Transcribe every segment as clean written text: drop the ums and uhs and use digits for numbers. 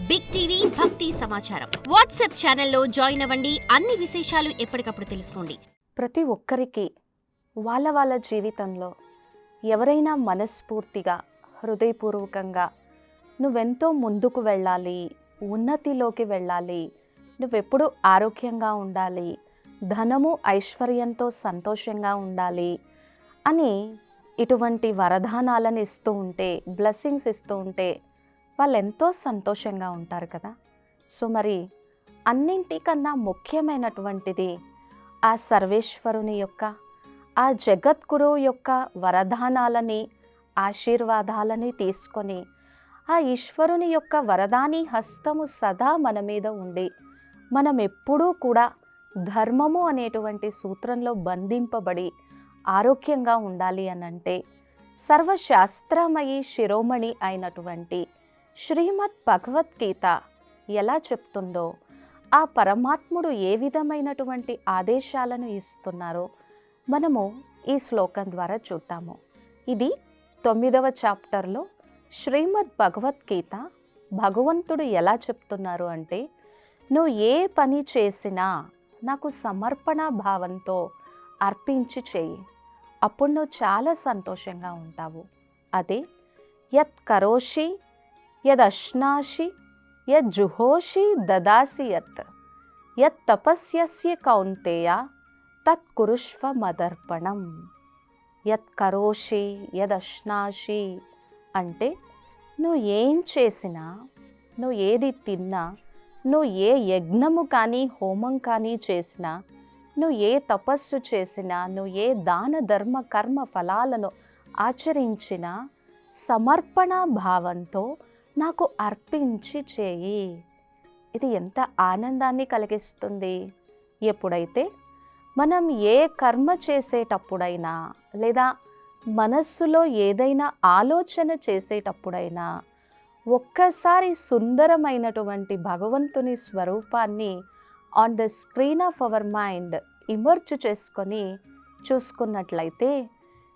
Big TV భక్తి సమాచారం WhatsApp ఛానల్లో జాయిన్ అవ్వండి. అన్ని విశేషాలు ఎప్పటికప్పుడు తెలుసుకోండి. ప్రతి ఒక్కరికి వాళ్ళ జీవితంలో ఎవరైనా మనస్ఫూర్తిగా హృదయపూర్వకంగా నువ్వెంతో ముందుకు వెళ్ళాలి, ఉన్నతిలోకి వెళ్ళాలి, నువ్వెప్పుడు ఆరోగ్యంగా ఉండాలి, ధనము ఐశ్వర్యంతో సంతోషంగా ఉండాలి అని ఇటువంటి వరదానాలను ఇస్తూ ఉంటే, బ్లెస్సింగ్స్ ఇస్తూ ఉంటే వాళ్ళు ఎంతో సంతోషంగా ఉంటారు కదా. సో మరి అన్నింటికన్నా ముఖ్యమైనటువంటిది ఆ సర్వేశ్వరుని యొక్క, ఆ జగద్గురువు యొక్క వరదానాలని, ఆశీర్వాదాలని తీసుకొని ఆ ఈశ్వరుని యొక్క వరదాని హస్తము సదా మన మీద ఉండి మనం ఎప్పుడూ కూడా ధర్మము అనేటువంటి సూత్రంలో బంధింపబడి ఆరోగ్యంగా ఉండాలి అనంటే సర్వశాస్త్రమయి శిరోమణి అయినటువంటి శ్రీమద్ భగవద్గీత ఎలా చెప్తుందో, ఆ పరమాత్ముడు ఏ విధమైనటువంటి ఆదేశాలను ఇస్తున్నారో మనము ఈ శ్లోకం ద్వారా చూద్దాము. ఇది 9వ చాప్టర్లో శ్రీమద్ భగవద్గీత భగవంతుడు ఎలా చెప్తున్నారు అంటే, నువ్వు ఏ పని చేసినా నాకు సమర్పణ భావంతో అర్పించి చేయి, అప్పుడు నువ్వు చాలా సంతోషంగా ఉంటావు. అదే యత్ కరోషి యదశ్నాసి యజ్జుహోషి దదాసి యత్ తపస్యస్య కౌంతేయ తత్ కురుష్వ మదర్పణం. యత్ కరోషి యదశ్నాసి అంటే నువ్వు ఏం చేసినా, నువ్వు ఏది తిన్నా, నువ్వు ఏ యజ్ఞము కానీ హోమం కానీ చేసినా, నువ్వు ఏ తపస్సు చేసినా, నువ్వు ఏ దాన ధర్మ కర్మ ఫలాలను ఆచరించినా సమర్పణ భావంతో నాకు అర్పించి చేయి. ఇది ఎంత ఆనందాన్ని కలిగిస్తుంది. ఎప్పుడైతే మనం ఏ కర్మ చేసేటప్పుడైనా లేదా మనస్సులో ఏదైనా ఆలోచన చేసేటప్పుడైనా ఒక్కసారి సుందరమైనటువంటి భగవంతుని స్వరూపాన్ని on the screen of our mind emerge చేసుకొని చూసుకున్నట్లయితే,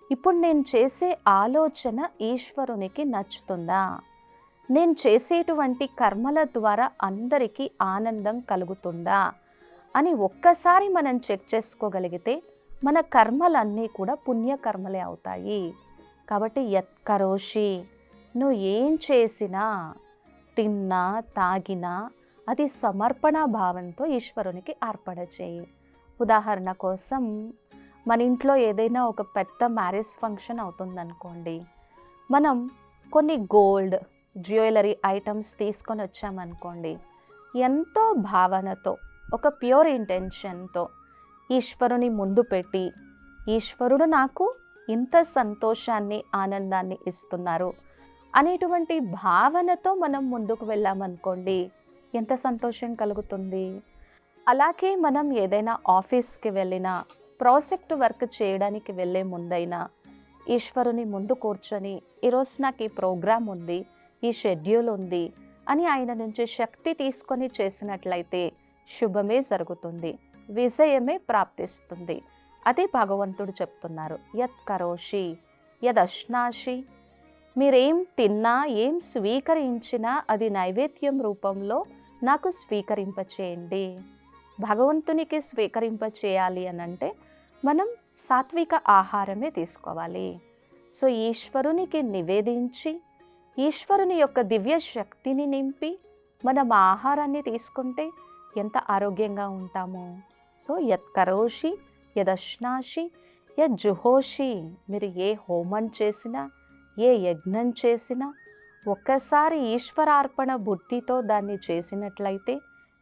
ఇప్పుడు నేను చేసే ఆలోచన ఈశ్వరునికి నచ్చుతుందా, నేను చేసేటువంటి కర్మల ద్వారా అందరికీ ఆనందం కలుగుతుందా అని ఒక్కసారి మనం చెక్ చేసుకోగలిగితే మన కర్మలన్నీ కూడా పుణ్యకర్మలే అవుతాయి. కాబట్టి యత్ కరోషి, నువ్వు ఏం చేసినా, తిన్నా తాగినా అది సమర్పణ భావంతో ఈశ్వరునికి అర్పణ చేయి. ఉదాహరణ కోసం మన ఇంట్లో ఏదైనా ఒక పెద్ద మ్యారేజ్ ఫంక్షన్ అవుతుందనుకోండి, మనం కొన్ని గోల్డ్ జ్యువెలరీ ఐటమ్స్ తీసుకొని వచ్చామనుకోండి, ఎంతో భావనతో ఒక ప్యూర్ ఇంటెన్షన్తో ఈశ్వరుని ముందు పెట్టి, ఈశ్వరుడు నాకు ఇంత సంతోషాన్ని ఆనందాన్ని ఇస్తున్నారు అనేటువంటి భావనతో మనం ముందుకు వెళ్ళామనుకోండి, ఎంత సంతోషం కలుగుతుంది. అలాగే మనం ఏదైనా ఆఫీస్కి వెళ్ళినా, ప్రాజెక్ట్ వర్క్ చేయడానికి వెళ్ళే ముందైనా ఈశ్వరుని ముందు కూర్చొని, ఈరోజు నాకు ఈ ప్రోగ్రాం ఉంది, ఈ షెడ్యూల్ ఉంది అని ఆయన నుంచి శక్తి తీసుకొని చేసినట్లయితే శుభమే జరుగుతుంది, విజయమే ప్రాప్తిస్తుంది. అది భగవంతుడు చెప్తున్నారు. యత్ కరోషి యదశ్నాసి, మీరేం తిన్నా, ఏం స్వీకరించినా అది నైవేద్యం రూపంలో నాకు స్వీకరింపచేయండి. భగవంతునికి స్వీకరింపచేయాలి అనంటే మనం సాత్విక ఆహారమే తీసుకోవాలి. సో ఈశ్వరునికి నివేదించి, ఈశ్వరుని యొక్క దివ్య శక్తిని నింపి మనం ఆహారాన్ని తీసుకుంటే ఎంత ఆరోగ్యంగా ఉంటామో. సో యత్ కరోషి యదశ్నాసి యజ్జుహోషి, మీరు ఏ హోమం చేసినా, ఏ యజ్ఞం చేసినా ఒక్కసారి ఈశ్వరార్పణ బుద్ధితో దాన్ని చేసినట్లయితే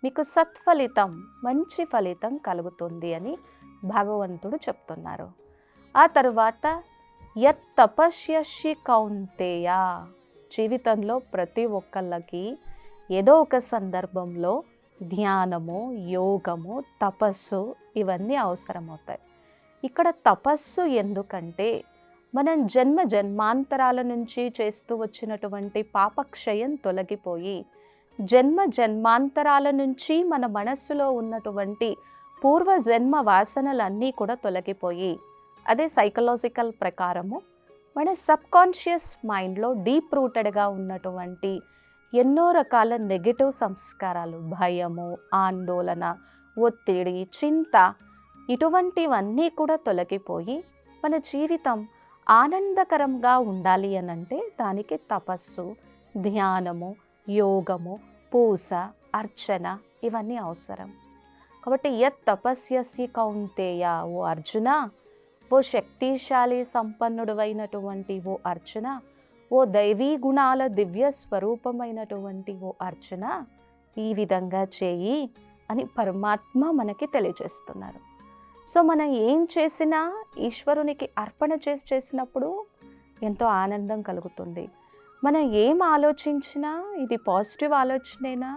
మీకు సత్ఫలితం, మంచి ఫలితం కలుగుతుంది అని భగవంతుడు చెప్తున్నారు. ఆ తరువాత యత్ తపస్యసి కౌంతేయ, జీవితంలో ప్రతి ఒక్కళ్ళకి ఏదో ఒక సందర్భంలో ధ్యానము, యోగము, తపస్సు ఇవన్నీ అవసరమవుతాయి. ఇక్కడ తపస్సు ఎందుకంటే మనం జన్మ జన్మాంతరాల నుంచి చేస్తూ వచ్చినటువంటి పాపక్షయం తొలగిపోయి, జన్మ జన్మాంతరాల నుంచి మన మనస్సులో ఉన్నటువంటి పూర్వజన్మ వాసనలన్నీ కూడా తొలగిపోయి, అదే సైకలాజికల్ ప్రకారము మన సబ్కాన్షియస్ మైండ్లో డీప్ రూటెడ్గా ఉన్నటువంటి ఎన్నో రకాల నెగటివ్ సంస్కారాలు, భయము, ఆందోళన, ఒత్తిడి, చింత ఇటువంటివన్నీ కూడా తొలగిపోయి మన జీవితం ఆనందకరంగా ఉండాలి అనంటే దానికి తపస్సు, ధ్యానము, యోగము, పూజ, అర్చన ఇవన్నీ అవసరం. కాబట్టి యత్ తపస్యసి కౌంతేయ, ఓ అర్జున, ఓ శక్తిశాలి సంపన్నుడు అయినటువంటి ఓ అర్జున, ఓ దైవీ గుణాల దివ్య స్వరూపమైనటువంటి ఓ అర్జున, ఈ విధంగా చేయి అని పరమాత్మ మనకి తెలియజేస్తున్నారు. సో మనం ఏం చేసినా ఈశ్వరునికి అర్పణ చేసినప్పుడు ఎంతో ఆనందం కలుగుతుంది. మనం ఏం ఆలోచించినా ఇది పాజిటివ్ ఆలోచనేనా,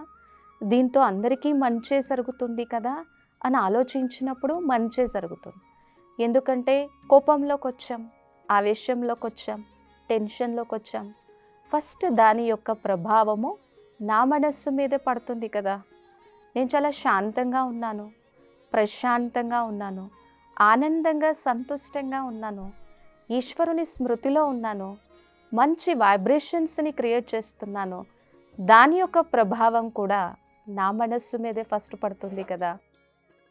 దీంతో అందరికీ మంచే జరుగుతుంది కదా అని ఆలోచించినప్పుడు మంచే జరుగుతుంది. ఎందుకంటే కోపంలోకి వచ్చాం, ఆవేశంలోకి వచ్చాం, టెన్షన్లోకి వచ్చాం, ఫస్ట్ దాని యొక్క ప్రభావము నా మనస్సు మీదే పడుతుంది కదా. నేను చాలా శాంతంగా ఉన్నాను, ప్రశాంతంగా ఉన్నాను, ఆనందంగా సంతుష్టంగా ఉన్నాను, ఈశ్వరుని స్మృతిలో ఉన్నాను, మంచి వైబ్రేషన్స్ని క్రియేట్ చేస్తున్నాను, దాని యొక్క ప్రభావం కూడా నా మనస్సు మీదే ఫస్ట్ పడుతుంది కదా.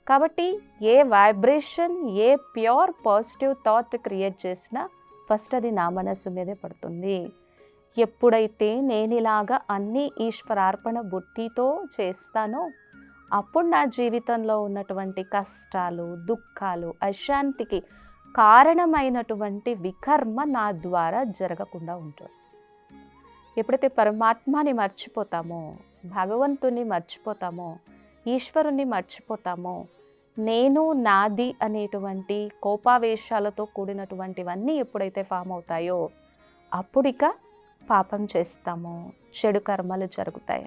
కాబట్టి ఏ వైబ్రేషన్, ఏ ప్యూర్ పాజిటివ్ థాట్ క్రియేట్ చేసినా ఫస్ట్ అది నా మనస్సు మీదే పడుతుంది. ఎప్పుడైతే నేను ఇలాగా అన్ని ఈశ్వరార్పణ బుద్ధితో చేస్తానో అప్పుడు నా జీవితంలో ఉన్నటువంటి కష్టాలు, దుఃఖాలు, అశాంతికి కారణమైనటువంటి వికర్మ నా ద్వారా జరగకుండా ఉంటుంది. ఎప్పుడైతే పరమాత్మని మర్చిపోతామో, భగవంతుని మర్చిపోతామో, ఈశ్వరుని మర్చిపోతామో, నేను నాది అనేటువంటి కోపావేశాలతో కూడినటువంటివన్నీ ఎప్పుడైతే ఫామ్ అవుతాయో అప్పుడు ఇక పాపం చేస్తాము, చెడు కర్మలు జరుగుతాయి.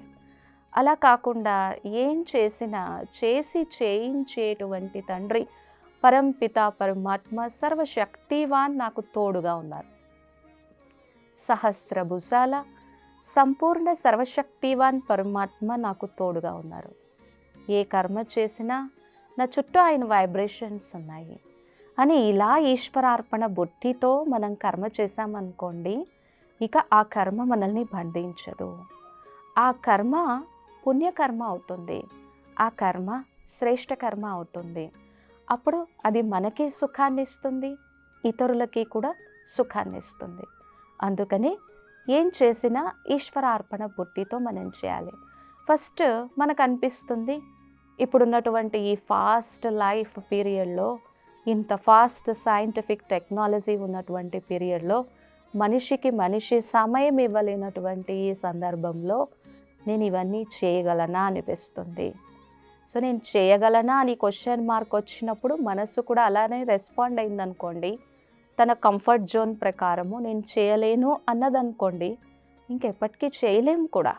అలా కాకుండా ఏం చేసినా చేసి చేయించేటువంటి తండ్రి పరంపిత పరమాత్మ సర్వశక్తివాన్ నాకు తోడుగా ఉన్నారు. సహస్రభుజాల సంపూర్ణ సర్వశక్తివాన్ పరమాత్మ నాకు తోడుగా ఉన్నారు. ఏ కర్మ చేసినా నా చుట్టూ ఆయన వైబ్రేషన్స్ ఉన్నాయి అని ఇలా ఈశ్వరార్పణ బుద్ధితో మనం కర్మ చేశామనుకోండి, ఇక ఆ కర్మ మనల్ని బంధించదు. ఆ కర్మ పుణ్యకర్మ అవుతుంది, ఆ కర్మ శ్రేష్ఠ కర్మ అవుతుంది. అప్పుడు అది మనకి సుఖాన్ని ఇస్తుంది, ఇతరులకి కూడా సుఖాన్ని ఇస్తుంది. అందుకని ఏం చేసినా ఈశ్వరార్పణ బుద్ధితో మనం చేయాలి. ఫస్ట్ మనకు అనిపిస్తుంది ఇప్పుడున్నటువంటి ఈ ఫాస్ట్ లైఫ్ పీరియడ్లో, ఇంత ఫాస్ట్ సైంటిఫిక్ టెక్నాలజీ ఉన్నటువంటి పీరియడ్లో మనిషికి మనిషి సమయం ఇవ్వలేనటువంటి ఈ సందర్భంలో నేను ఇవన్నీ చేయగలనా అనిపిస్తుంది. సో నేను చేయగలనా అని క్వశ్చన్ మార్క్ వచ్చినప్పుడు మనసు కూడా అలానే రెస్పాండ్ అయిందనుకోండి, తన కంఫర్ట్ జోన్ ప్రకారము నేను చేయలేను అన్నదనుకోండి, ఇంకెప్పటికీ చేయలేము కూడా.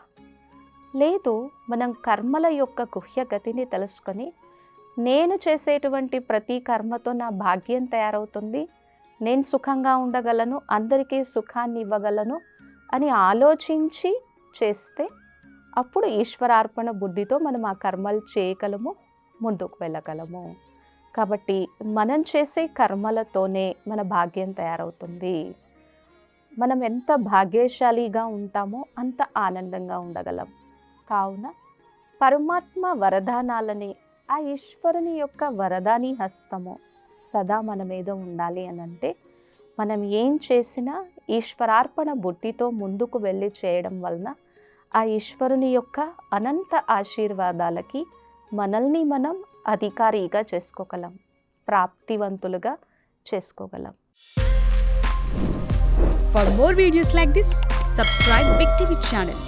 లేదు, మనం కర్మల యొక్క గుహ్య గతిని తెలుసుకొని నేను చేసేటువంటి ప్రతి కర్మతో నా భాగ్యం తయారవుతుంది, నేను సుఖంగా ఉండగలను, అందరికీ సుఖాన్ని ఇవ్వగలను అని ఆలోచించి చేస్తే అప్పుడు ఈశ్వరార్పణ బుద్ధితో మనం ఆ కర్మలు చేయగలము, ముందుకు వెళ్ళగలము. కాబట్టి మనం చేసే కర్మలతోనే మన భాగ్యం తయారవుతుంది. మనం ఎంత భాగ్యశాలిగా ఉంటామో అంత ఆనందంగా ఉండగలం. కావున పరమాత్మ వరదానాలని, ఆ ఈశ్వరుని యొక్క వరదాని హస్తము సదా మన మీద ఉండాలి అనంటే మనం ఏం చేసినా ఈశ్వరార్పణ బుద్ధితో ముందుకు వెళ్ళి చేయడం వలన ఆ ఈశ్వరుని యొక్క అనంత ఆశీర్వాదాలకి మనల్ని మనం అధికారిగా చేసుకోగలం, ప్రాప్తివంతులుగా చేసుకోగలం. For more videos like this, subscribe Big TV channel.